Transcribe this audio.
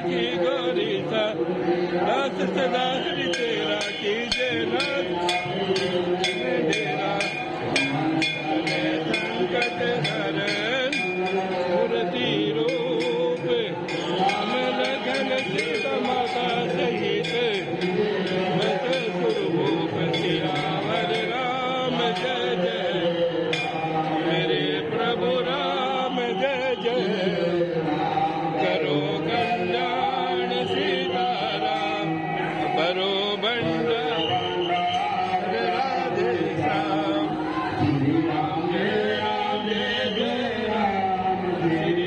की गोरी सा रस सदा हरि तेरा कीजे नाथ डेरा संकट हरण मूर्ति रूप अमल घन सीता माता सहित बस सुरभूप सियावर राम जय जय मेरे प्रभु राम जय जय करो कल्याण सीताराम बरो भंडार राधे श्याम श्री राम जय जय राम श्री